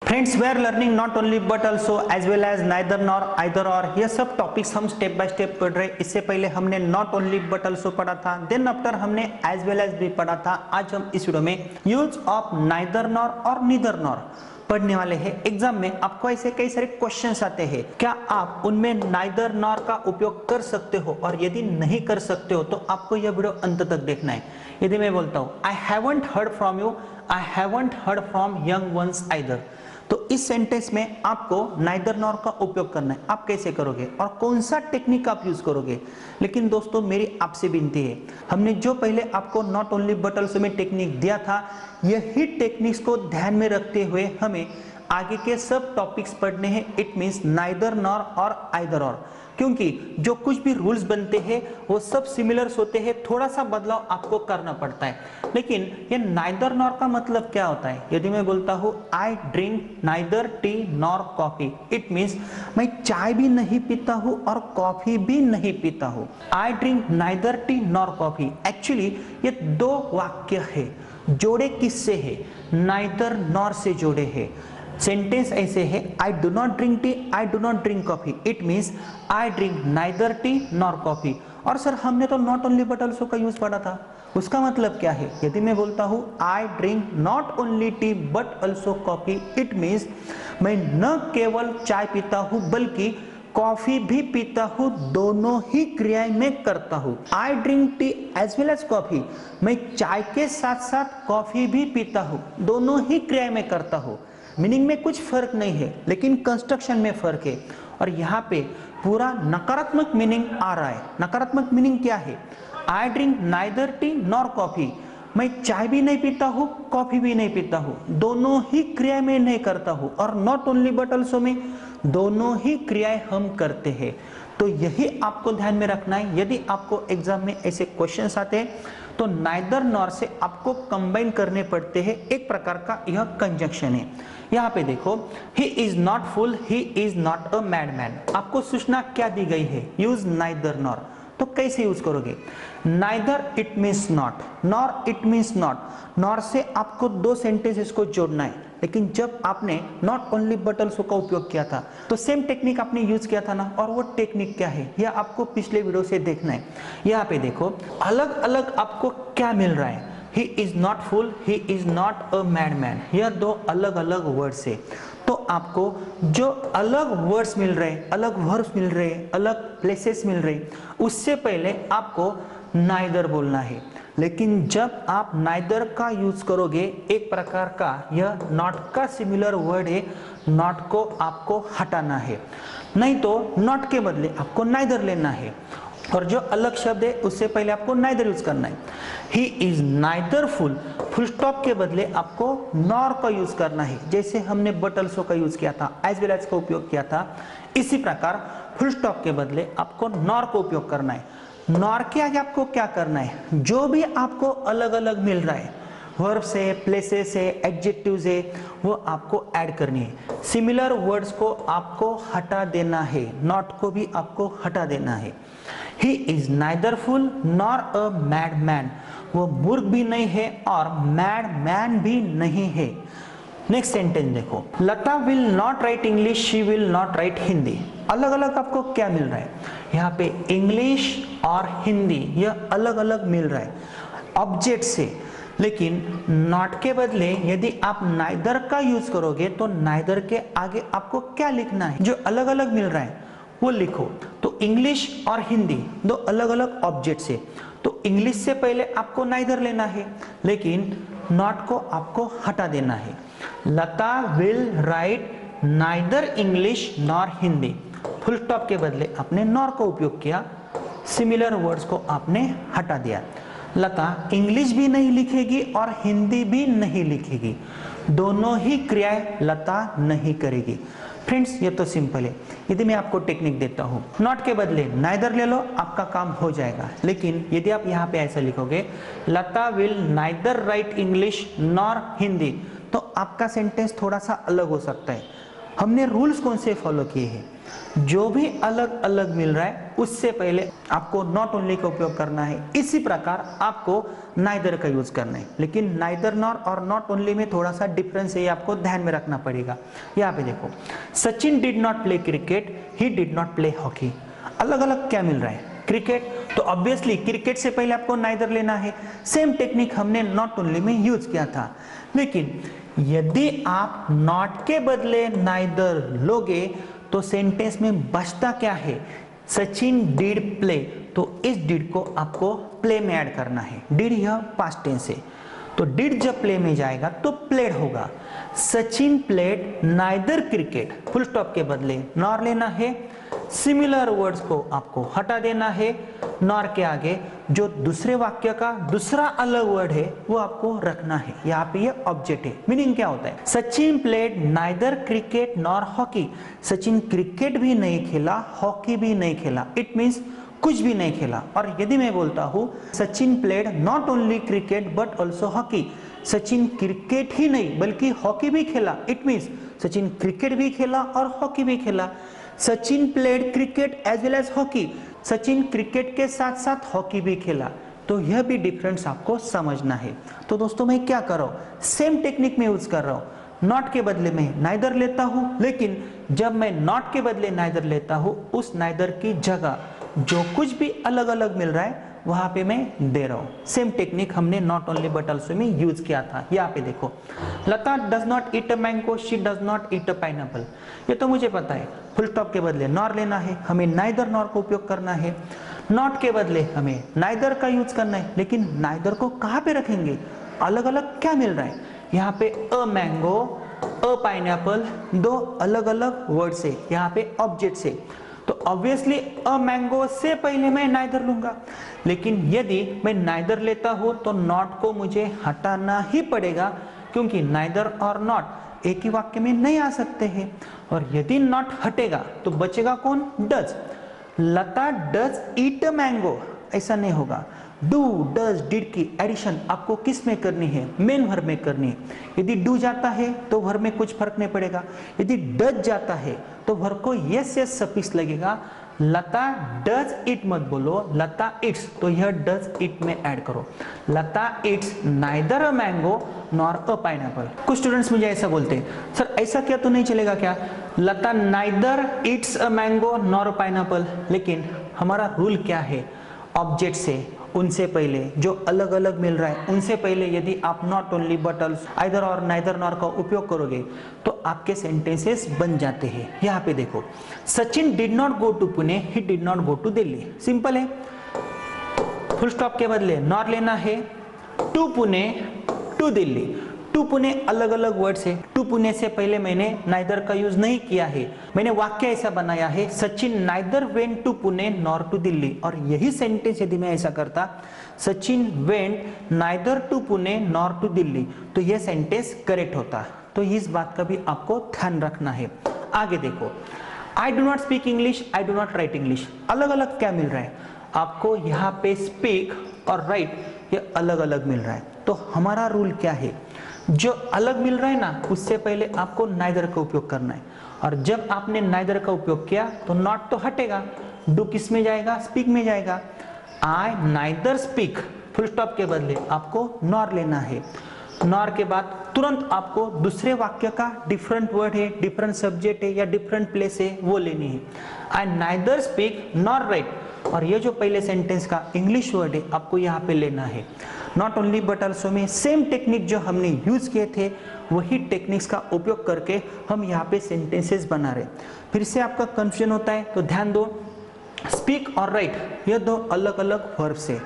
Friends, we are learning not only but also as well as neither nor either और, ये सब topics हम step by step पढ़ रहे हैं। इससे पहले हमने नॉट ओनली बट ऑल्सो पढ़ा था, देन आफ्टर हमने एज वेल एज भी पढ़ा था। आज हम इस वीडियो में यूज ऑफ नाइदर नॉर और नीदर नॉर पढ़ने वाले हैं। एग्जाम में आपको ऐसे कई सारे क्वेश्चंस आते हैं, क्या आप उनमें नाइदर नॉर का उपयोग कर सकते हो, और यदि नहीं कर सकते हो तो आपको यह वीडियो अंत तक देखना है। यदि मैं बोलता हूँ I haven't heard from you, I haven't heard from young ones either, तो इस सेंटेंस में आपको नाइदर नॉर का उपयोग करना है। आप कैसे करोगे और कौन सा टेक्निक आप यूज करोगे? लेकिन दोस्तों, मेरी आपसे विनती है, हमने जो पहले आपको नॉट ओनली बट ऑल्सो में टेक्निक दिया था, यही टेक्निक्स को ध्यान में रखते हुए हमें आगे के सब टॉपिक्स पढ़ने हैं। इट मींस नाइदर नॉर और आइदर और, क्योंकि जो कुछ भी रूल्स बनते हैं वो सब सिमिलर्स होते हैं, थोड़ा सा बदलाव आपको करना पड़ता है। लेकिन ये नाइदर नॉर का मतलब क्या होता है? यदि मैं बोलता हूँ I drink neither T nor coffee, it means मैं चाय भी नहीं पीता हूँ और कॉफी भी नहीं पीता हूँ। I drink neither T nor coffee, actually ये दो वाक्य है, जोड़े किससे है? नाइदर नॉर से जोड़े हैं। सेंटेंस ऐसे है, I do not drink tea, I do not drink coffee, it means I drink neither T nor coffee. और सर, हमने तो नॉट ओनली बट ऑल्सो का यूज पढ़ा था, उसका मतलब क्या है? यदि मैं बोलता हूँ I drink not only T but also coffee, it means मैं न केवल चाय पीता हूँ बल्कि कॉफी भी पीता हूँ, दोनों ही क्रियाएं मैं करता हूँ। I drink tea as well as coffee, मैं चाय के साथ साथ कॉफी भी पीता हूँ, दोनों ही क्रियाएं मैं करता हूँ। मीनिंग में कुछ फर्क नहीं है, लेकिन कंस्ट्रक्शन में फर्क है। और यहाँ पे पूरा नकारात्मक मीनिंग आ रहा है। नकारात्मक मीनिंग क्या है? I drink neither T nor coffee, मैं चाय भी नहीं पीता हूँ, कॉफी भी नहीं पीता हूँ, दोनों ही क्रिया में नहीं करता हूँ। और नॉट ओनली बट ऑल्सो में दोनों ही क्रियाएं हम करते हैं। तो यही आपको ध्यान में रखना है। यदि आपको एग्जाम में ऐसे क्वेश्चंस आते हैं तो नाइदर नॉर से आपको कंबाइन करने पड़ते हैं। एक प्रकार का यह कंजंक्शन है। यहाँ पे देखो, he is not full, he is not a madman. आपको सूचना क्या दी गई है? Use neither nor. तो कैसे यूज करोगे? Neither it means not, nor it means not. Nor से आपको दो सेंटेंसेस को जोड़ना है। लेकिन जब आपने नॉट ओनली बट ऑल्सो का उपयोग किया था तो सेम टेक्निक आपने यूज किया था ना, और वो टेक्निक क्या है यह आपको पिछले वीडियो से देखना है। यहाँ पे देखो, अलग अलग आपको क्या मिल रहा है। He is not full, he is not a madman, यह दो अलग अलग वर्ड्स है। तो आपको जो अलग वर्ड्स मिल रहे हैं, अलग वर्ब्स मिल रहे हैं, अलग प्लेसेस मिल रहे हैं, उससे पहले आपको नाइदर बोलना है। लेकिन जब आप नाइदर का यूज करोगे, एक प्रकार का यह नॉट का सिमिलर वर्ड है, नॉट को आपको हटाना है। नहीं तो नॉट के बदले आपको नाइदर लेना है, और जो अलग शब्द है उससे पहले आपको नाइदर यूज करना है। He is neither full, full stop के बदले आपको नॉर का यूज करना है। जैसे हमने बट ऑल्सो का यूज किया था, एज वेल एज का उपयोग किया था, इसी प्रकार फुल स्टॉप के बदले आपको नॉर का उपयोग करना है। नॉर के आगे आपको क्या करना है? जो भी आपको अलग अलग मिल रहा है, वर्ब से, प्लेसेस से, एडजेक्टिव से, वो आपको ऐड करनी है। सिमिलर वर्ड्स को आपको हटा देना है, नॉट को भी आपको हटा देना है। He is neither full nor a mad man, वो मूर्ख भी नहीं है और मैड मैन भी नहीं है। नेक्स्ट सेंटेंस देखो, Lata will not write English, she will not write Hindi. अलग अलग आपको क्या मिल रहा है? यहाँ पे इंग्लिश और हिंदी यह अलग अलग मिल रहा है ऑब्जेक्ट से। लेकिन नॉट के बदले यदि आप नाइदर का यूज करोगे तो नाइदर के आगे आपको क्या लिखना है? जो अलग अलग मिल रहा है वो लिखो। तो इंग्लिश और हिंदी दो अलग अलग ऑब्जेक्ट्स है, तो इंग्लिश से पहले आपको नाइदर लेना है, लेकिन नॉट को आपको हटा देना है। Lata will write neither English nor Hindi, full stop के बदले आपने नॉर का उपयोग किया, सिमिलर वर्ड्स को आपने हटा दिया। लता इंग्लिश भी नहीं लिखेगी और हिंदी भी नहीं लिखेगी, दोनों ही क्रियाएं लता नहीं करेगी। फ्रेंड्स, ये तो सिंपल है। यदि मैं आपको टेक्निक देता हूँ, नॉट के बदले नाइदर ले लो, आपका काम हो जाएगा। लेकिन यदि आप यहाँ पे ऐसा लिखोगे, Lata will neither write English nor Hindi, तो आपका सेंटेंस थोड़ा सा अलग हो सकता है। हमने रूल्स कौन से फॉलो किए हैं, जो भी अलग अलग मिल रहा है उससे पहले आपको नॉट ओनली का उपयोग करना है। इसी प्रकार आपको नाइदर का यूज करना है, लेकिन नाइदर नॉर और नॉट ओनली में थोड़ा सा डिफरेंस है, आपको ध्यान में रखना पड़ेगा। यहाँ पे देखो, Sachin did not play cricket, he did not play hockey. अलग अलग क्या मिल रहा है, क्रिकेट, तो ऑब्वियसली क्रिकेट से पहले आपको नाइदर लेना है। सेम टेक्निक हमने नॉट ओनली में यूज किया था, लेकिन यदि आप नॉट के बदले नाइदर लोगे तो सेंटेंस में बचता क्या है, सचिन डिड प्ले, तो इस डिड को आपको प्ले में ऐड करना है। डिड यह पास्ट टेंस है, तो डिड जब प्ले में जाएगा तो प्लेड होगा। Sachin played neither cricket, full stop के बदले नॉर लेना है। सिमिलर वर्ड्स को आपको हटा देना है, नॉर के आगे जो दूसरे वाक्य का दूसरा अलग वर्ड है वो आपको रखना है। यहाँ पे ये ऑब्जेक्ट है। मीनिंग क्या होता है, Sachin played neither cricket nor hockey. Sachin cricket भी नहीं खेला, हॉकी भी नहीं खेला, इट मीन्स कुछ भी नहीं खेला। और यदि मैं बोलता हूँ Sachin played not only cricket but also hockey, Sachin cricket ही नहीं बल्कि हॉकी भी खेला, इट मीन्स सचिन क्रिकेट भी खेला और हॉकी भी खेला। Sachin played cricket as well as hockey, Sachin cricket के साथ साथ हॉकी भी खेला। तो यह भी डिफरेंस आपको समझना है। तो दोस्तों मैं क्या कर रहा हूँ, सेम टेक्निक में यूज कर रहा हूँ। नॉट के बदले में नाइदर लेता हूँ, लेकिन जब मैं नॉट के बदले नाइदर लेता हूँ, उस नाइदर की जगह जो कुछ भी अलग अलग मिल रहा है वहां पे मैं दे रहा हूं। सेम टेक्निक हमने नॉट ओनली बट ऑल्सो में यूज किया था। यहाँ पे देखो, Lata does not eat a mango, she does not eat a pineapple. ये तो मुझे पता है, फुल स्टॉप के बदले नॉर लेना है, हमें नाइदर नॉर का उपयोग करना है। नॉट के बदले हमें नाइदर का यूज करना है, लेकिन नाइदर को कहाँ पे रखेंगे, अलग अलग क्या मिल रहा है। यहाँ पे अ मैंगो, अ पाइनएप्पल, दो अलग अलग वर्ड से, यहाँ पे ऑब्जेक्ट से, तो ऑब्वियसली अ मैंगो से पहले मैं नाइदर लूंगा। लेकिन यदि मैं नाइदर लेता हूं तो नॉट को मुझे हटाना ही पड़ेगा, क्योंकि नाइदर और नॉट एक ही वाक्य में नहीं आ सकते हैं। और यदि नॉट हटेगा तो बचेगा कौन, does. Lata does eat a mango, ऐसा नहीं होगा। डू डज डिड की एडिशन आपको किस में करनी है, मेन वर्ब में करनी है। यदि डू जाता है तो वर्ब में कुछ फर्क नहीं पड़ेगा, यदि डज जाता है तो वर्ब को यस यस सफिक्स लगेगा। लता डज इट मत बोलो, लता इट्स, तो यह डज इट में ऐड करो। Lata it's neither a mango nor a pineapple. कुछ स्टूडेंट्स मुझे ऐसा बोलते हैं, सर ऐसा क्या तो नहीं चलेगा क्या, Lata neither it's a mango nor a pineapple. लेकिन हमारा रूल क्या है, ऑब्जेक्ट से उनसे पहले जो अलग अलग मिल रहा है उनसे पहले यदि आप not only but also, either और नाइदर नॉर का उपयोग करोगे तो आपके सेंटेंसेस बन जाते हैं। यहाँ पे देखो, Sachin did not go to Pune, he did not go to Delhi. Simple है, फुल स्टॉप के बदले नॉर लेना है। To Pune, to Delhi, to Pune अलग अलग वर्ड्स है। टू पुणे से पहले मैंने नाइदर का यूज नहीं किया है, मैंने वाक्य ऐसा बनाया है, Sachin neither went to Pune nor to Delhi. और यही सेंटेंस यदि मैं ऐसा करता, Sachin went neither to Pune nor to Delhi, तो यह सेंटेंस करेक्ट होता। तो इस बात का भी आपको ध्यान रखना है। आगे देखो, I do not speak English, I do not write English. अलग अलग क्या मिल रहा है आपको, यहाँ पे स्पीक और राइट ये अलग अलग मिल रहा है। तो हमारा रूल क्या है, जो अलग मिल रहा है ना उससे पहले आपको नाइदर का उपयोग करना है। और जब आपने नाइदर का उपयोग किया तो नॉट तो हटेगा, डू किस में जाएगा, स्पीक में जाएगा। आई नाइदर स्पीक, फुल स्टॉप के बदले आपको नॉर लेना है। नॉर के बाद तुरंत आपको दूसरे वाक्य का डिफरेंट वर्ड है, डिफरेंट सब्जेक्ट है या डिफरेंट प्लेस है वो लेनी है। आई नाइदर स्पीक नॉर राइट, और ये जो पहले सेंटेंस का इंग्लिश वर्ड है आपको यहाँ पे लेना है। नॉट ओनली बट ऑल्सो में सेम टेक्निक जो हमने यूज किए थे वही टेक्निक्स का उपयोग करके हम यहाँ पे सेंटेंसेस बना रहे। फिर से आपका कंफ्यूजन होता है तो ध्यान दो, स्पीक और राइट ये दो अलग अलग वर्ब्स है।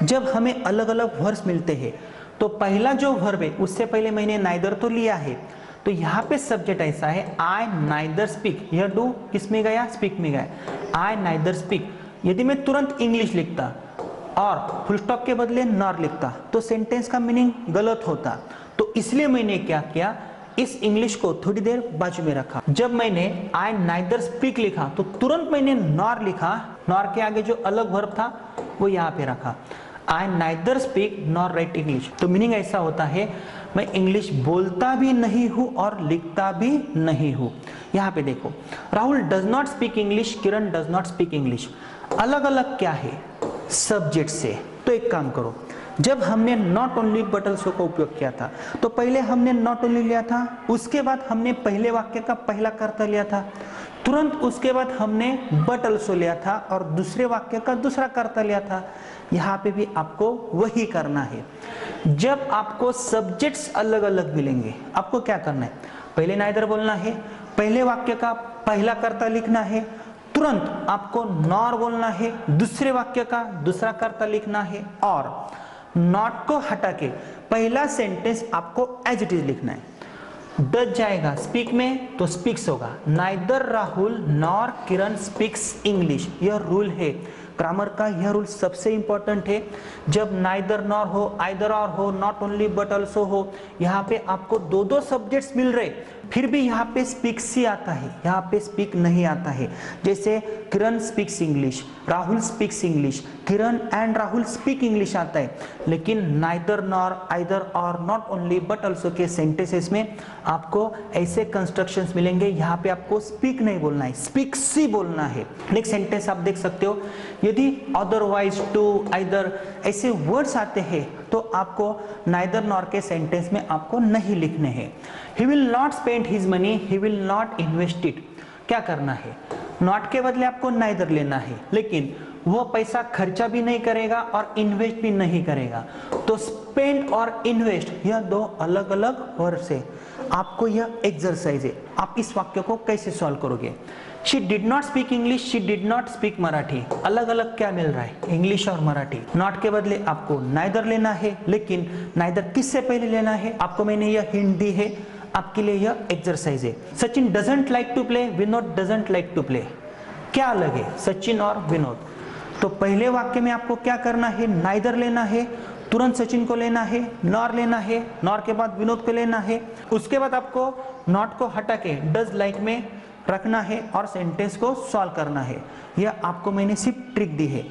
जब हमें अलग अलग वर्ब्स मिलते हैं तो पहला जो वर्ब है उससे पहले मैंने नाइदर तो लिया है, तो यहाँ पे सब्जेक्ट ऐसा है आई नाइदर स्पीक, यह डू किस में गया, स्पीक में गया। आई नाइदर स्पीक, यदि मैं तुरंत इंग्लिश लिखता और फुल स्टॉप के बदले नॉर लिखता तो सेंटेंस का मीनिंग गलत होता। तो इसलिए मैंने क्या किया, इस इंग्लिश को थोड़ी देर बाजू में रखा। जब मैंने आई नाइदर स्पीक लिखा तो तुरंत मैंने नॉर लिखा, नॉर के आगे जो अलग वर्ब था वो यहाँ पे रखा। I neither speak nor write English, तो मीनिंग ऐसा होता है मैं इंग्लिश बोलता भी नहीं हूँ और लिखता भी नहीं हूँ। यहाँ पे देखो, Rahul does not speak English, Kiran does not speak English. अलग अलग क्या है? सब्जेक्ट से। तो एक काम करो, जब हमने नॉट ओनली बट ऑल्सो का उपयोग किया था तो पहले हमने नॉट ओनली लिया था, उसके बाद हमने पहले वाक्य का पहला कर्ता लिया था, तुरंत उसके बाद हमने बट ऑल्सो लिया था और दूसरे वाक्य का दूसरा कर्ता लिया था। यहाँ पे भी आपको वही करना है। जब आपको सब्जेक्ट्स अलग अलग मिलेंगे, आपको क्या करना है? पहले नाइदर बोलना है, पहले वाक्य का पहला कर्ता लिखना है, तुरंत आपको नॉर बोलना है, दूसरे वाक्य का दूसरा कर्ता लिखना है और नॉट को हटा के पहला सेंटेंस आपको एज इट इज लिखना है। डज जाएगा स्पीक में तो स्पीक्स होगा। नाइदर राहुल नॉर किरण स्पीक्स इंग्लिश, यह रूल है ग्रामर का। यह रूल सबसे इंपॉर्टेंट है। जब नाइदर नॉर हो, आइदर और हो, नॉट ओनली बट ऑल्सो हो, यहाँ पे आपको दो दो सब्जेक्ट्स मिल रहे, फिर भी यहाँ पे स्पीक्स ही आता है, यहाँ पे स्पीक नहीं आता है। जैसे Kiran speaks English, Rahul speaks English, Kiran and Rahul speak English आता है, लेकिन neither nor, either or, not only but also के सेंटेंसेस में आपको ऐसे कंस्ट्रक्शंस मिलेंगे, यहाँ पे आपको स्पीक नहीं बोलना है, स्पीक्स ही बोलना है। नेक्स्ट सेंटेंस आप देख सकते हो, यदि अदरवाइज, टू, आइदर ऐसे वर्ड्स आते हैं तो आपको नाइदर नॉर के सेंटेंस में आपको नहीं लिखने हैं। He will not spend his money, he will not invest it. क्या करना है? नॉट के बदले आपको नाइदर लेना है, लेकिन वह पैसा खर्चा भी नहीं करेगा और इन्वेस्ट भी नहीं करेगा। तो स्पेंड और इन्वेस्ट यह दो अलग अलग वर्ड्स है। आपको यह एक्सरसाइज है, आप इस वाक्य को कैसे सॉल्व करोगे? She did not speak English, she did not speak Marathi. अलग अलग क्या मिल रहा है? इंग्लिश और मराठी। नॉट के बदले आपको नाइदर लेना है, लेकिन नाइदर किससे पहले लेना है? आपको मैंने यह हिंट दी है, आपके लिए यह एक्सरसाइज है। Sachin doesn't like to play, Vinod doesn't like to play. क्या अलग है सचिन और विनोद? तो पहले वाक्य में आपको क्या करना है? नाइदर लेना है, तुरंत सचिन को लेना है, नॉर लेना है, नॉर के बाद विनोद को लेना है, उसके बाद आपको नॉट को हटा के डज लाइक में रखना है और सेंटेंस को सॉल्व करना है। यह आपको मैंने सिर्फ ट्रिक दी है।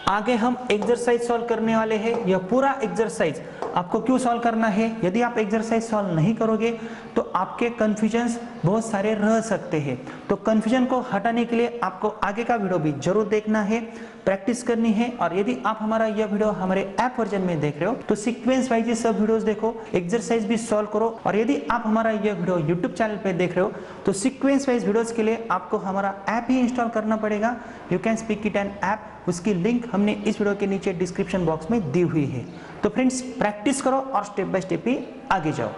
आगे हम एक्सरसाइज सॉल्व करने वाले हैं। यह पूरा एक्सरसाइज आपको क्यों सॉल्व करना है? यदि आप एक्सरसाइज सॉल्व नहीं करोगे तो आपके कंफ्यूजन्स बहुत सारे रह सकते हैं। तो कंफ्यूजन को हटाने के लिए आपको आगे का वीडियो भी जरूर देखना है, प्रैक्टिस करनी है। और यदि आप हमारा यह वीडियो हमारे ऐप वर्जन में देख रहे हो तो सीक्वेंस वाइज ये सब वीडियोस देखो, एक्सरसाइज भी सॉल्व करो। और यदि आप हमारा यह वीडियो यूट्यूब चैनल पे देख रहे हो तो सीक्वेंस वाइज वीडियोस के लिए आपको हमारा ऐप ही इंस्टॉल करना पड़ेगा, you can speak it an app. उसकी लिंक हमने इस वीडियो के नीचे डिस्क्रिप्शन बॉक्स में दी हुई है। तो फ्रेंड्स प्रैक्टिस करो और स्टेप बाय स्टेप ही आगे जाओ।